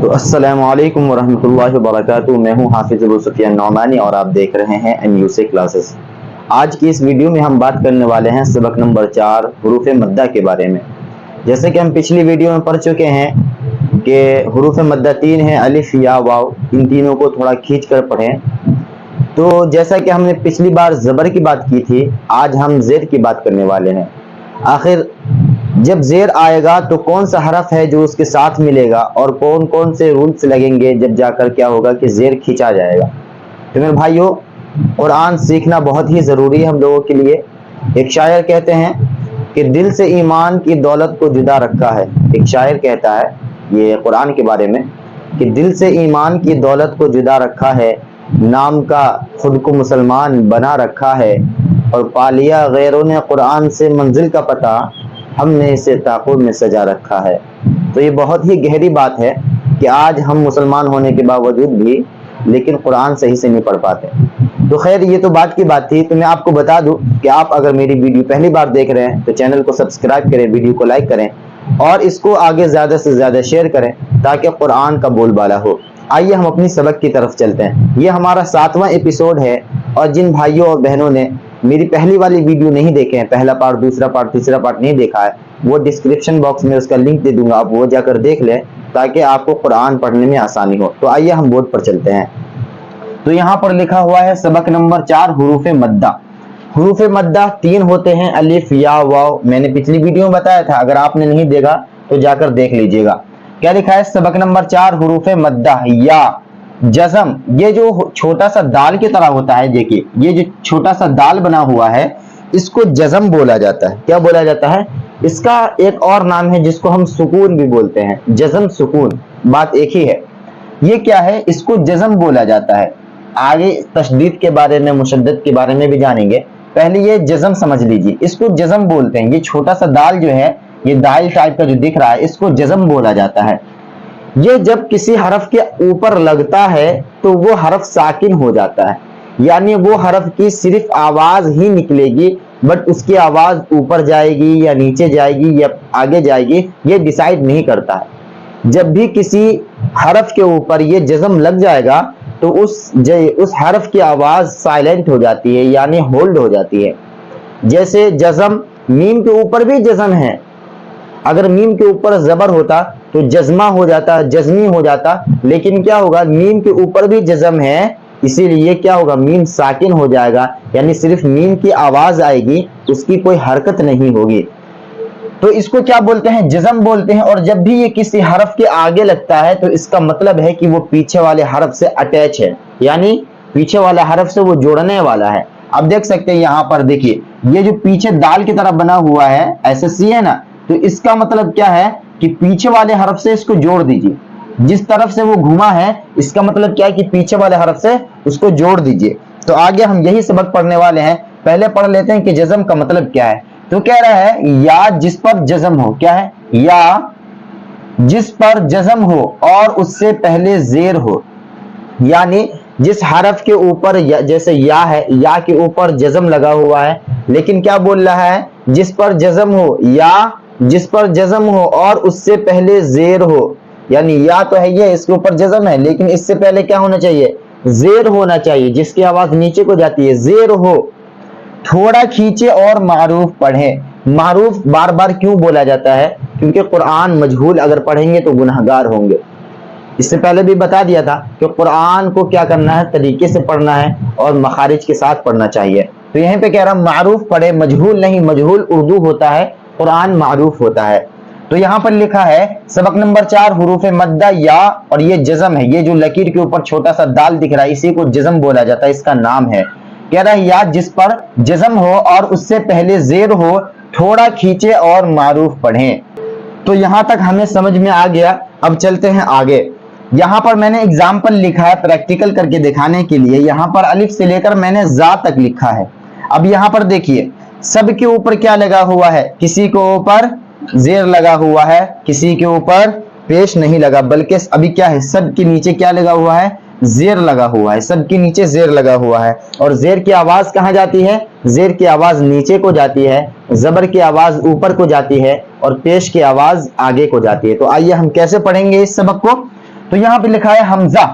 तो अस्सलाम वालेकुम वरहमतुल्लाहि वबरकातुहू। मैं हूँ हाफिज अबू सुफियान नौमानी और आप देख रहे हैं MUC क्लासेस। आज की इस वीडियो में हम बात करने वाले हैं सबक नंबर 4 हुरूफ मद्दा के बारे में। जैसे कि हम पिछली वीडियो में पढ़ चुके हैं कि हुरूफ मद्दा 3 हैं, अलिफ या वाव। इन तीनों को थोड़ा खींच कर पढ़ें। तो जैसा कि हमने पिछली बार ज़बर की बात की थी, आज हम ज़ेर की बात करने वाले हैं। आखिर जब ज़ेर आएगा तो कौन सा हरफ है जो उसके साथ मिलेगा और कौन कौन से रूल्स लगेंगे, जब जाकर क्या होगा कि ज़ेर खींचा जाएगा। तो मेरे भाइयों, कुरान सीखना बहुत ही ज़रूरी है हम लोगों के लिए। एक शायर कहते हैं कि दिल से ईमान की दौलत को जुदा रखा है। एक शायर कहता है ये कुरान के बारे में कि दिल से ईमान की दौलत को जुदा रखा है, नाम का खुद को मुसलमान बना रखा है, और पा लिया गैरों ने कुरान से मंजिल का पता, हमने इसे ताक़ुब में सजा रखा है। तो ये बहुत ही गहरी बात है कि आज हम मुसलमान होने के बावजूद भी लेकिन कुरान सही से नहीं पढ़ पाते। तो खैर, ये तो बात की बात थी। तो मैं आपको बता दूं कि आप अगर मेरी वीडियो पहली बार देख रहे हैं तो चैनल को सब्सक्राइब करें, वीडियो को लाइक करें और इसको आगे ज़्यादा से ज़्यादा शेयर करें ताकि कुरान का बोलबाला हो। आइए हम अपनी सबक की तरफ चलते हैं। ये हमारा 7वां एपिसोड है और जिन भाइयों और बहनों ने मेरी पहली वाली वीडियो नहीं देखे हैं, पहला पार्ट, दूसरा पार्ट, तीसरा पार्ट नहीं देखा है, वो डिस्क्रिप्शन बॉक्स में उसका लिंक दे दूंगा, आप वो जाकर देख लें ताकि आपको कुरान पढ़ने में आसानी हो। तो आइए हम बोर्ड पर चलते हैं। तो यहाँ पर लिखा हुआ है सबक नंबर 4 हुरूफ मद्दा। हुरूफ मद्दा 3 होते हैं, अलिफ या वाव। मैंने पिछली वीडियो में बताया था, अगर आपने नहीं देखा तो जाकर देख लीजिएगा। क्या लिखा है सबक नंबर 4 हुरूफ मद्दा। या जज़म, ये जो छोटा सा दाल की तरह होता है, देखिए ये जो छोटा सा दाल बना हुआ है इसको जज़म बोला जाता है। क्या बोला जाता है? इसका एक और नाम है जिसको हम सुकून भी बोलते हैं, जज़म सुकून, बात एक ही है। ये क्या है? इसको जज़म बोला जाता है। आगे तशदीद के बारे में, मुशद्दद के बारे में भी जानेंगे, पहले ये जज़म समझ लीजिए। इसको जज़म बोलते हैं। ये छोटा सा दाल जो है, ये दाल टाइप का जो दिख रहा है, इसको जज़म बोला जाता है। ये जब किसी हरफ के ऊपर लगता है तो वो हरफ साकिन हो जाता है, यानी वो हरफ की सिर्फ आवाज ही निकलेगी, बट उसकी आवाज ऊपर जाएगी या नीचे जाएगी या आगे जाएगी ये डिसाइड नहीं करता है। जब भी किसी हरफ के ऊपर ये जज़म लग जाएगा तो उस हरफ की आवाज साइलेंट हो जाती है, यानी होल्ड हो जाती है। जैसे जज़म, मीम के ऊपर भी जज़म है। अगर मीम के ऊपर ज़बर होता तो जज़मा हो जाता, जज़मी हो जाता, लेकिन क्या होगा, मीम के ऊपर भी जज़म है, इसीलिए क्या होगा, मीम साकिन हो जाएगा, यानी सिर्फ मीम की आवाज आएगी, उसकी कोई हरकत नहीं होगी। तो इसको क्या बोलते हैं? जज़म बोलते हैं। और जब भी ये किसी हरफ के आगे लगता है तो इसका मतलब है कि वो पीछे वाले हरफ से अटैच है, यानी पीछे वाला हरफ से वो जोड़ने वाला है। अब देख सकते हैं यहाँ पर, देखिए ये जो पीछे दाल की तरफ बना हुआ है, ऐसे सी है ना, तो इसका मतलब क्या है कि पीछे वाले हरफ से इसको जोड़ दीजिए। जिस तरफ से वो घुमा है इसका मतलब क्या है कि पीछे वाले हरफ से उसको जोड़ दीजिए। तो आगे हम यही सबक पढ़ने वाले हैं। पहले पढ़ लेते हैं कि जज़म का मतलब क्या है। तो कह रहा है या जिस पर जज़म हो। क्या है? या जिस पर जज़म हो और उससे पहले ज़ेर हो, यानी जिस हरफ के ऊपर जैसे या है, या के ऊपर जज़म लगा हुआ है, लेकिन क्या बोल रहा है? जिस पर जज़म हो, या जिस पर जज़म हो और उससे पहले ज़ेर हो, यानी या तो है ये, इसके ऊपर जज़म है, लेकिन इससे पहले क्या होना चाहिए? ज़ेर होना चाहिए, जिसकी आवाज नीचे को जाती है, ज़ेर हो। थोड़ा खींचे और मारूफ पढ़े। मारूफ बार बार क्यों बोला जाता है? क्योंकि कुरान मजहूल अगर पढ़ेंगे तो गुनहगार होंगे। इससे पहले भी बता दिया था कि कुरान को क्या करना है, तरीके से पढ़ना है और मखारिज के साथ पढ़ना चाहिए। तो यहीं पे कह रहा मारूफ पढ़े, मजहूल नहीं। मजहूल उर्दू होता है, कुरान मारूफ होता है। तो यहाँ पर लिखा है सबक नंबर 4 हुरूफ मद्दा या, और ये जज़म है। ये जो लकीर के ऊपर छोटा सा दाल दिख रहा है इसी को जज़म बोला जाता है, इसका नाम है। कह रहा है या जिस पर जज़म हो और उससे पहले ज़ेर हो, थोड़ा खींचे और मारूफ पढ़ें। तो यहाँ तक हमें समझ में आ गया। अब चलते हैं आगे। यहाँ पर मैंने एग्जाम्पल लिखा है प्रैक्टिकल करके दिखाने के लिए। यहाँ पर अलिफ से लेकर मैंने जा तक लिखा है। अब यहाँ पर देखिए सब के ऊपर क्या लगा हुआ है, किसी के ऊपर ज़ेर लगा हुआ है, किसी के ऊपर पेश नहीं लगा, बल्कि अभी क्या है, सब के नीचे क्या लगा हुआ है? ज़ेर लगा हुआ है। सब के नीचे ज़ेर लगा हुआ है। और ज़ेर की आवाज कहाँ जाती है? ज़ेर की आवाज नीचे को जाती है, ज़बर की आवाज ऊपर को जाती है और पेश की आवाज आगे को जाती है। तो आइए हम कैसे पढ़ेंगे इस सबक को। तो यहाँ पे लिखा है हमजा।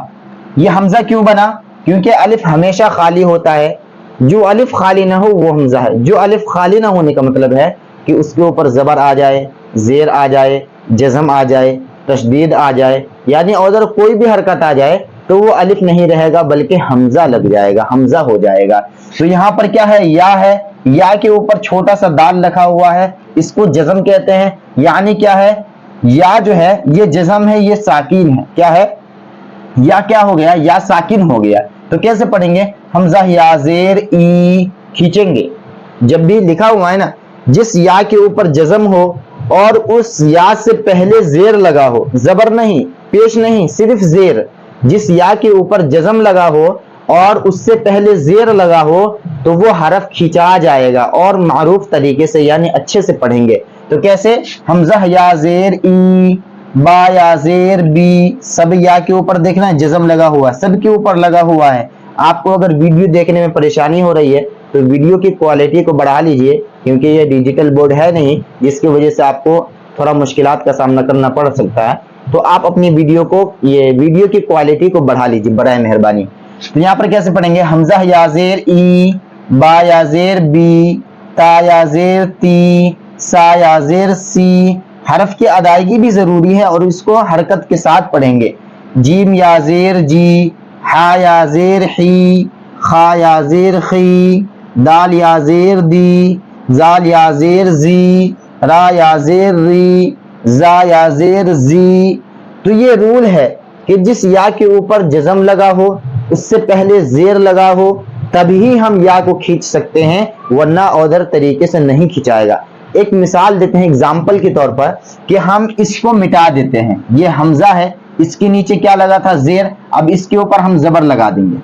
ये हमजा क्यों बना? क्योंकि अलिफ हमेशा खाली होता है, जो अलिफ खाली ना हो वो हमजा है। जो अलिफ खाली ना होने का मतलब है कि उसके ऊपर जबर आ जाए, जेर आ जाए, जज़म आ जाए, तशदीद आ जाए, यानी अगर कोई भी हरकत आ जाए तो वो अलिफ नहीं रहेगा बल्कि हमजा लग जाएगा, हमजा हो जाएगा। तो यहाँ पर क्या है? या है, या के ऊपर छोटा सा दाल रखा हुआ है, इसको जज़म कहते हैं। यानी क्या है? या जो है ये जज़म है, ये साकिन है। क्या है? या क्या हो गया? या साकिन हो गया। तो कैसे पढ़ेंगे? हमजा या जेर ई खींचेंगे। जब भी लिखा हुआ है ना, जिस या के ऊपर जज़म हो और उस या से पहले जेर लगा हो, जबर नहीं, पेश नहीं, सिर्फ जेर, जिस या के ऊपर जज़म लगा हो और उससे पहले जेर लगा हो तो वो हरफ खिंचा जाएगा और मारूफ तरीके से यानी अच्छे से पढ़ेंगे। तो कैसे? हमजा या जेर ई, बा या जेर बी, सब या के ऊपर देखना है जज़म लगा हुआ है, सब के ऊपर लगा हुआ है। आपको अगर वीडियो देखने में परेशानी हो रही है तो वीडियो की क्वालिटी को बढ़ा लीजिए, क्योंकि ये डिजिटल बोर्ड है नहीं, जिसकी वजह से आपको थोड़ा मुश्किलात का सामना करना पड़ सकता है। तो आप अपनी वीडियो की क्वालिटी को बढ़ा लीजिए बराए मेहरबानी। तो यहाँ पर कैसे पढ़ेंगे? हमजा या जेर ई, बा या जेर बी, ता या जेर ती, सा या जेर सी। हरफ की अदायगी भी जरूरी है और इसको हरकत के साथ पढ़ेंगे। जीम या जेर जी, हा या जेर ही, खा या जेर खी, दाल या जेर दी, जाल या जेर जी, रा या जेर री, जा या जेर जी। तो ये रूल है कि जिस या के ऊपर जज़म लगा हो, उससे पहले जेर लगा हो, तभी हम या को खींच सकते हैं, वरना अदर तरीके से नहीं खिंचाएगा। एक मिसाल देते हैं एग्जाम्पल के तौर पर कि हम इसको मिटा देते हैं। ये हमजा है, इसके नीचे क्या लगा था? जेर। अब इसके ऊपर हम जबर लगा देंगे।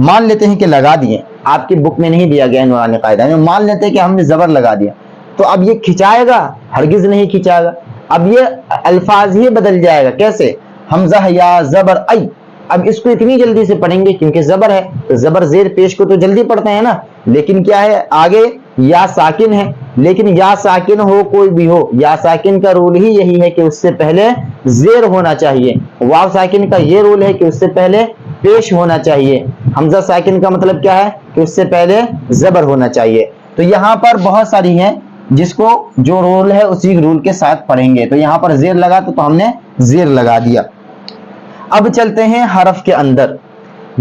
मान लेते हैं कि लगा दिए, आपकी बुक में नहीं दिया गया नूरानी कायदा में, मान लेते हैं कि हमने जबर लगा दिया, तो अब ये खिंचाएगा? हरगिज नहीं खिंचाएगा। अब ये अल्फाज ही बदल जाएगा। कैसे? हमजा या जबर आई। अब इसको इतनी जल्दी से पढ़ेंगे क्योंकि जबर है, तो जबर जेर पेश को तो जल्दी पढ़ते हैं ना, लेकिन क्या है आगे या साकिन है। लेकिन या साकिन हो कोई भी हो, या साकिन का रूल ही यही है कि उससे पहले जेर होना चाहिए। वाव साकिन का ये रूल है कि उससे पहले पेश होना चाहिए। हमजा साकिन का मतलब क्या है? कि उससे पहले जबर होना चाहिए। तो यहाँ पर बहुत सारी हैं जिसको जो रूल है उसी रूल के साथ पढ़ेंगे। तो यहाँ पर जेर लगा तो हमने जेर लगा दिया। अब चलते हैं हरफ के अंदर।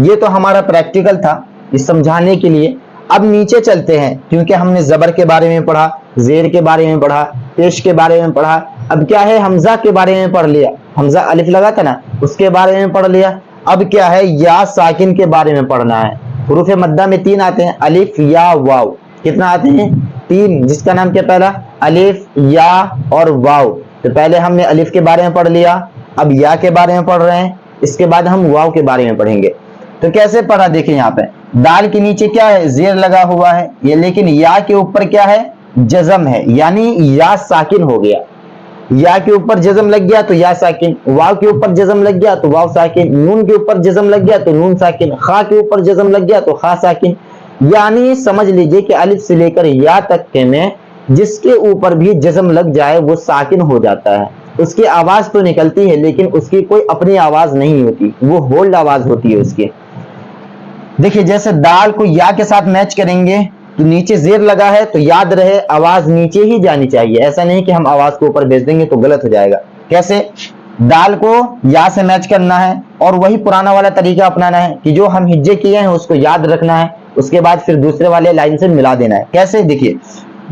ये तो हमारा प्रैक्टिकल था इस समझाने के लिए। अब नीचे चलते हैं, क्योंकि हमने जबर के बारे में पढ़ा, जेर के बारे में पढ़ा, पेश के बारे में पढ़ा। अब क्या है? हमजा के बारे में पढ़ लिया, हमजा अलिफ लगा था ना, उसके बारे में पढ़ लिया। अब क्या है? या साकिन के बारे में पढ़ना है। हुरूफ मद्दा में 3 आते हैं, अलिफ या वाव। कितना आते हैं? 3, जिसका नाम क्या? पहला अलिफ, या और वाव। तो पहले हमने अलिफ के बारे में पढ़ लिया, अब या के बारे में पढ़ रहे हैं, इसके बाद हम वाव के बारे में पढ़ेंगे। तो कैसे पढ़ा? देखिए यहाँ पे दाल के नीचे क्या है? जेर लगा हुआ है ये, लेकिन या के ऊपर क्या है? जज़म है, यानी या साकिन हो गया। या के ऊपर जज़म लग गया तो या साकिन, वाव के ऊपर जज़म लग गया तो वाव साकिन, नून के ऊपर जज़म लग गया तो नून साकिन, खा के ऊपर जज़म लग गया तो खा साकिन। यानी समझ लीजिए कि अलिफ से लेकर या तक के में जिसके ऊपर भी जज़म लग जाए वो साकिन हो जाता है। उसकी आवाज तो निकलती है लेकिन उसकी कोई अपनी आवाज नहीं होती, वो होल्ड आवाज होती है उसकी। देखिए जैसे दाल को या के साथ मैच करेंगे तो नीचे जेर लगा है तो याद रहे आवाज नीचे ही जानी चाहिए, ऐसा नहीं कि हम आवाज को ऊपर भेज देंगे तो गलत हो जाएगा। कैसे? दाल को या से मैच करना है और वही पुराना वाला तरीका अपनाना है कि जो हम हिज्जे किए हैं उसको याद रखना है, उसके बाद फिर दूसरे वाले लाइन से मिला देना है। कैसे? देखिए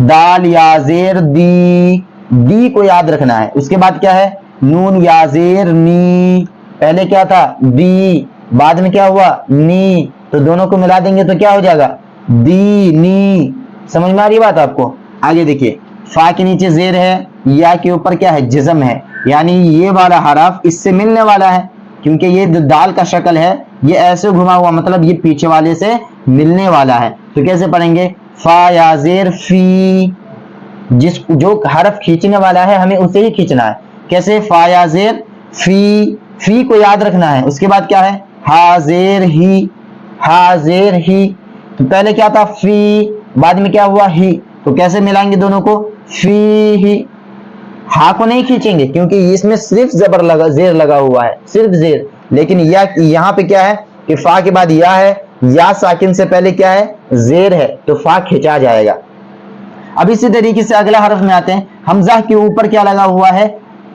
दाल या जेर दी, दी को याद रखना है। उसके बाद क्या है? नून या जेर नी, पहले क्या था? दी, बाद में क्या हुआ? नी, तो दोनों को मिला देंगे तो क्या हो जाएगा? दी नी। समझ में आ रही बात आपको? आगे देखिए फा के नीचे जेर है, या के ऊपर क्या है? जिस्म है, यानी ये वाला हरफ इससे मिलने वाला है, क्योंकि ये दाल का शक्ल है ये ऐसे घुमा हुआ, मतलब ये पीछे वाले से मिलने वाला है। तो कैसे पढ़ेंगे? फा या जेर फी, जो हरफ खींचने वाला है हमें उसे ही खींचना है। कैसे? फा या जेर फी, फी को याद रखना है। उसके बाद क्या है? हाजेर ही, हाजेर ही, तो पहले क्या था? फी, बाद में क्या हुआ? ही, तो कैसे मिलाएंगे दोनों को? फी ही। ہا کو نہیں کھینچیں گے کیونکہ اس میں صرف زیر لگا ہوا ہے، صرف زیر. لیکن یا یہاں پہ کیا ہے کہ فا کے بعد یا ہے، یا ساکن سے پہلے کیا ہے زیر ہے، تو فا کھینچا جائے گا. اب اسی طریقے سے اگلا حرف میں آتے ہیں. حمزہ کے اوپر کیا لگا ہوا ہے؟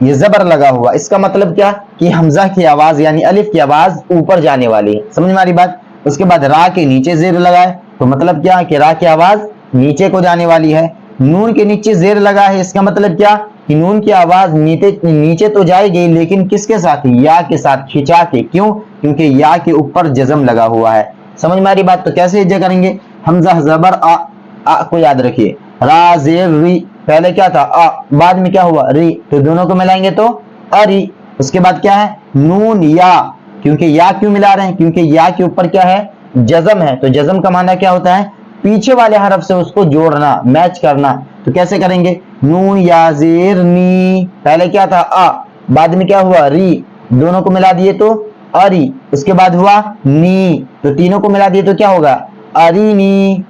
یہ زبر لگا ہوا. اس کا مطلب کیا کہ حمزہ کی آواز یعنی الف کی آواز اوپر جانے والی ہے. سمجھ میں آ رہی بات؟ اس کے بعد را کے نیچے زیر لگا ہے، تو مطلب کیا کہ را کی آواز نیچے کو جانے والی ہے. نون کے نیچے زیر لگا ہے، اس کا مطلب کیا کہ نون کی آواز نیچے تو جائے گی لیکن کس کے ساتھ؟ یا کے ساتھ کھینچا کے. کیوں؟ کیونکہ یا کے اوپر جزم لگا ہوا ہے. سمجھ میں آ رہی بات؟ تو کیسے اجا کریں گے؟ حمزہ زبر آ کو یاد رکھیے، را زیر ری، پہلے کیا تھا آ، بعد میں کیا ہوا ری، تو دونوں کو ملائیں گے تو اری. اس کے بعد کیا ہے نون یا، کیونکہ یا کیوں ملا رہے ہیں؟ کیونکہ یا کے اوپر کیا ہے جزم ہے. تو جزم کا معنی کیا ہوتا ہے؟ پیچھے والے حرف سے اس کو جوڑنا، میچ کرنا. تو کیسے کریں گے؟ نون یا زیر نی، پہلے کیا تھا آ، بعد میں کیا ہوا ری، دونوں کو ملا دیے تو اری. اس کے بعد ہوا نی، تو تینوں کو ملا دیے تو کیا ہوگا اری نی.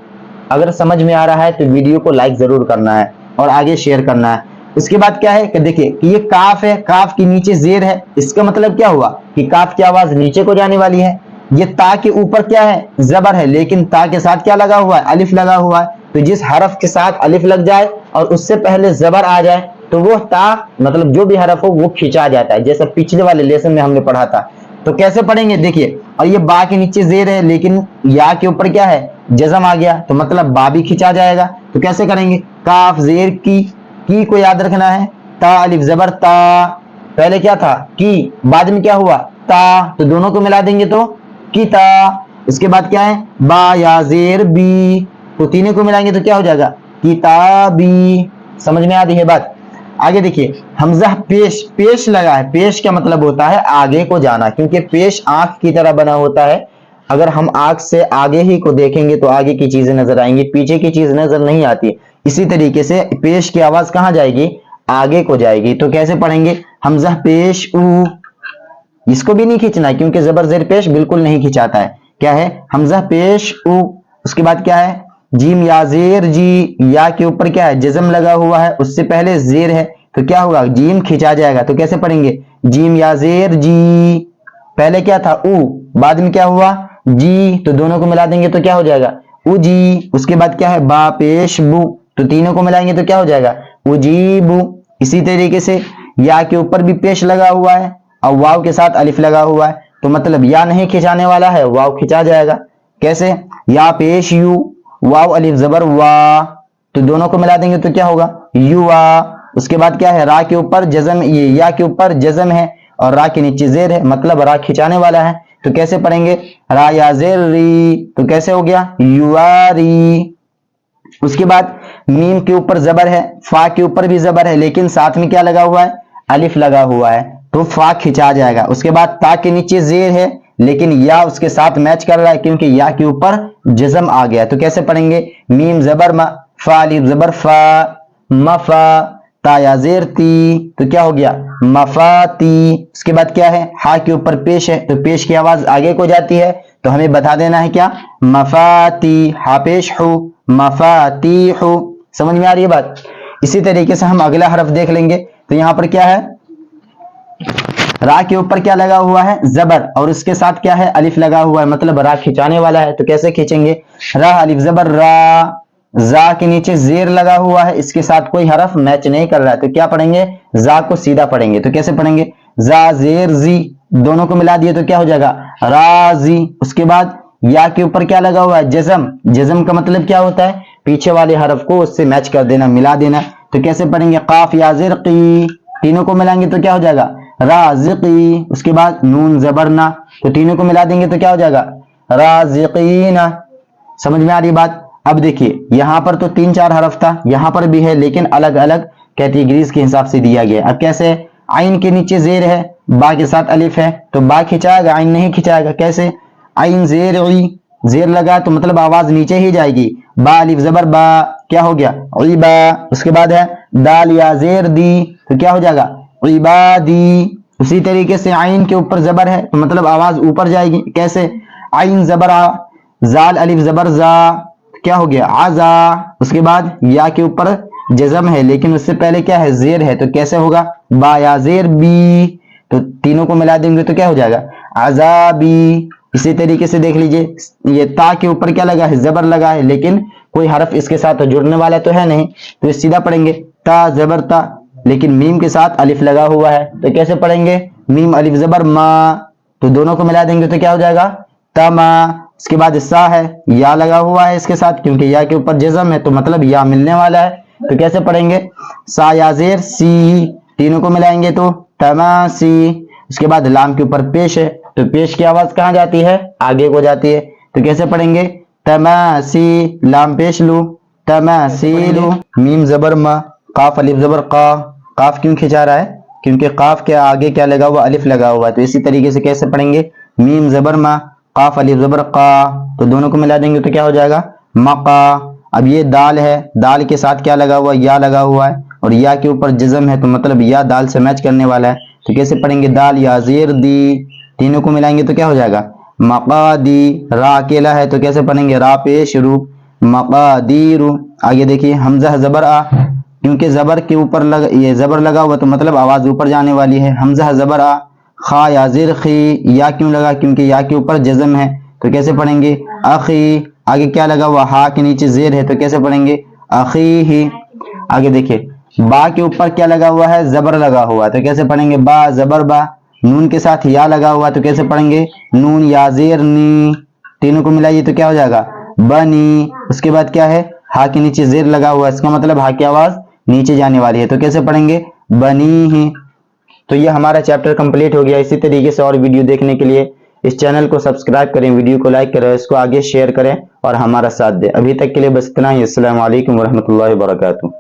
اگر سمجھ میں آ رہا ہے تو ویڈیو کو لائک ضرور کرنا ہے اور آگے شیئر کرنا ہے. اس کے بعد کیا ہے کہ دیکھیں کہ یہ کاف ہے، کاف کے نیچے زیر ہے. اس کا مطلب کیا ہوا کہ کاف کی آواز نیچے کو جانے والی ہے. یہ تا کے اوپر کیا ہے زبر ہے، لیکن تا کے ساتھ کیا لگا ہوا ہے الف لگا ہوا ہے. تو جس حرف کے ساتھ الف لگ جائے اور اس سے پہلے زبر آ جائے تو وہ تا مطلب جو بھی حرف ہو وہ کھینچا جاتا ہے، جیسا پچھلے والے لیسن میں ہم نے پڑھا تھا. تو کیسے پڑھیں گے دیکھیے، اور یہ با کے نیچے زیر ہے لیکن یا کے اوپر کیا ہے جزم آ گیا، تو مطلب با بھی کھینچا جائے گا. تو کیسے کریں گے؟ کاف زیر کی کو یاد رکھنا ہے، تا الف زبر تا، پہلے کیا تھا کی، بعد میں کیا ہوا تا، تو دونوں کو ملا دیں گے تو کیتا. اس کے بعد کیا ہے با یا زیر بی، تو تینوں کو ملائیں گے تو کیا ہو جائے گا کتابی. سمجھ میں آ رہی ہے بات؟ آگے دیکھیے حمزہ پیش لگا ہے. پیش کا مطلب ہوتا ہے آگے کو جانا، کیونکہ پیش آنکھ کی طرح بنا ہوتا ہے. اگر ہم آنکھ سے آگے ہی کو دیکھیں گے تو آگے کی چیزیں نظر آئیں گی، پیچھے کی چیز نظر نہیں آتی. اسی طریقے سے پیش کی آواز کہاں جائے گی؟ آگے کو جائے گی. تو کیسے پڑھیں گے؟ حمزہ پیش او، اس کو بھی نہیں کھینچنا ہے کیونکہ زبر زیر پیش بالکل نہیں کھینچاتا ہے. کیا ہے حمزہ پیش او. اس کے بعد کیا ہے جیم یا زیر جی، یا کے اوپر کیا ہے جزم لگا ہوا ہے، اس سے پہلے زیر ہے تو کیا ہوگا جیم کھینچا جائے گا. تو کیسے پڑھیں گے؟ جیم یا زیر جی، پہلے کیا تھا او، بعد میں کیا ہوا جی، تو دونوں کو ملا دیں گے تو کیا ہو جائے گا او جی. اس کے بعد کیا ہے با پیش بو، تو تینوں کو ملائیں گے تو کیا ہو جائے گا او جی بو. اسی طریقے سے یا کے اوپر بھی پیش لگا ہوا ہے اور واو کے ساتھ الف لگا ہوا ہے، تو مطلب یا نہیں کھینچانے والا ہے، واو کھینچا جائے گا. کیسے؟ یا پیش یو، واو الف زبر وا، تو دونوں کو ملا دیں گے تو کیا ہوگا یو وا. اس کے بعد کیا ہے را کے اوپر جزم، یہ یا کے اوپر جزم ہے اور را کے نیچے زیر ہے، مطلب را کھینچانے والا ہے. تو کیسے پڑھیں گے؟ را یا زیر ری، تو کیسے ہو گیا یواری. اس کے بعد میم کے اوپر زبر ہے، فا کے اوپر بھی زبر ہے لیکن ساتھ میں کیا لگا ہوا ہے الف لگا ہوا ہے، تو فا کھینچا جائے گا. اس کے بعد تا کے نیچے زیر ہے لیکن یا اس کے ساتھ میچ کر رہا ہے کیونکہ یا کے اوپر جزم آ گیا. تو کیسے پڑھیں گے؟ میم زبر ما، فا الف زبر فا، مفا، تا یا زیر تی، تو کیا ہو گیا مفاتی. اس کے بعد کیا ہے ہا کے اوپر پیش ہے، تو پیش کی آواز آگے کو جاتی ہے تو ہمیں بتا دینا ہے کیا مفاتی، ہا پیش ہو مفاتیح. سمجھ میں آ رہی ہے بات؟ اسی طریقے سے ہم اگلا حرف دیکھ لیں گے. تو یہاں پر کیا ہے را کے اوپر کیا لگا ہوا ہے زبر، اور اس کے ساتھ کیا ہے الف لگا ہوا ہے، مطلب را کھینچانے والا ہے. تو کیسے کھینچیں گے؟ را الف زبر را، زا کے نیچے زیر لگا ہوا ہے، اس کے ساتھ کوئی حرف میچ نہیں کر رہا ہے، تو کیا پڑھیں گے زا کو سیدھا پڑھیں گے. تو کیسے پڑھیں گے؟ زا زیر زی، دونوں کو ملا دیے تو کیا ہو جائے گا رازی. اس کے بعد یا کے اوپر کیا لگا ہوا ہے جزم. جزم کا مطلب کیا ہوتا ہے پیچھے والے حرف کو اس سے میچ کر دینا، ملا دینا. تو کیسے پڑھیں گے؟ قاف یا زیر قی، تینوں کو ملائیں گے تو کیا ہو جائے گا رازقی. اس کے بعد نون زبرنا، تو تینوں کو ملا دیں گے تو کیا ہو جائے گا رازقین. سمجھ میں آ رہی بات؟ اب دیکھیے یہاں پر تو 3-4 حرف تھا، یہاں پر بھی ہے لیکن الگ الگ کیٹیگریز کے حساب سے دیا گیا. اب کیسے؟ عین کے نیچے زیر ہے، با کے ساتھ الف ہے تو با کھینچائے گا، عین نہیں کھینچائے گا. کیسے؟ عین زیر عی، زیر لگا تو مطلب آواز نیچے ہی جائے گی. با الف زبر با، کیا ہو گیا عیبا. اس کے بعد ہے دال یا زیر دی، تو کیا ہو جائے گا عبادی. اسی طریقے سے عین کے اوپر زبر ہے تو مطلب آواز اوپر جائے گی. کیسے؟ عین زبر آ، زال الف زبر زا، کیا ہو گیا عزا. اس کے بعد یا کے اوپر जज़म है लेकिन उससे पहले क्या है, जेर है, तो कैसे होगा, बा या जेर बी, तो तीनों को मिला देंगे तो क्या हो जाएगा, अजाबी। इसी तरीके से देख लीजिए, ये ता के ऊपर क्या लगा है, जबर लगा है, लेकिन कोई हरफ इसके साथ जुड़ने वाला तो है नहीं, तो ये सीधा पढ़ेंगे ता जबर ता, लेकिन मीम के साथ अलिफ लगा हुआ है, तो कैसे पढ़ेंगे, मीम अलिफ जबर मा, तो दोनों को मिला देंगे तो क्या हो जाएगा, तमा। इसके बाद सा है, या लगा हुआ है इसके साथ, क्योंकि या के ऊपर जज़म है तो मतलब या मिलने वाला है, तो कैसे पढ़ेंगे, सा या जेर सी, तीनों को मिलाएंगे तो तमासी। उसके बाद लाम के ऊपर पेश है, तो पेश की आवाज कहाँ जाती है, आगे को जाती है, तो कैसे पढ़ेंगे, तमासी, लाम पेश लू, तमासीलू। मीम जबर मा, काफ अलिफ जबर का, काफ क्यों खिंचा रहा है, क्योंकि काफ के आगे क्या लगा हुआ, अलिफ लगा हुआ है, तो इसी तरीके से कैसे पढ़ेंगे, मीम जबर मा, काफ अलिफ जबर का, तो दोनों को मिला देंगे तो क्या हो जाएगा, मका। अब ये दाल है, दाल के साथ क्या लगा हुआ, या लगा हुआ है, और या के ऊपर जज़म है, तो मतलब या दाल से मैच करने वाला है, तो कैसे पढ़ेंगे, दाल या जेर दी, तीनों को मिलाएंगे तो क्या हो जाएगा, मकादी। रा अकेला है तो कैसे पढ़ेंगे, रा पेश रू, मकादीरू। आगे देखिए, हमजा जबर आ, क्योंकि जबर के ऊपर ये जबर लगा हुआ तो मतलब आवाज ऊपर जाने वाली है, हमजा जबर आ, खा या जेर खी, या क्यों लगा, क्योंकि या के ऊपर जज़म है, तो कैसे पढ़ेंगे, अखी। आगे क्या लगा हुआ, हा के नीचे जेर है, तो कैसे पढ़ेंगे, अखी ही। आगे देखिए, बा के ऊपर क्या लगा हुआ है, जबर लगा हुआ है, तो कैसे पढ़ेंगे, बा जबर बा। नून के साथ या लगा हुआ है, तो कैसे पढ़ेंगे, नून या जेर नी, तीनों को मिलाइए तो क्या हो जाएगा, बनी। उसके बाद क्या है, हा के नीचे जेर लगा हुआ है, इसका मतलब हा की आवाज नीचे जाने वाली है, तो कैसे पढ़ेंगे, बनी ही। तो ये हमारा चैप्टर कंप्लीट हो गया। इसी तरीके से और वीडियो देखने के लिए इस चैनल को सब्सक्राइब करें, वीडियो को लाइक करें, इसको आगे शेयर करें और हमारा साथ दें। अभी तक के लिए बस इतना ही। अस्सलाम वालेकुम रहमतुल्लाहि व बरकातुहू।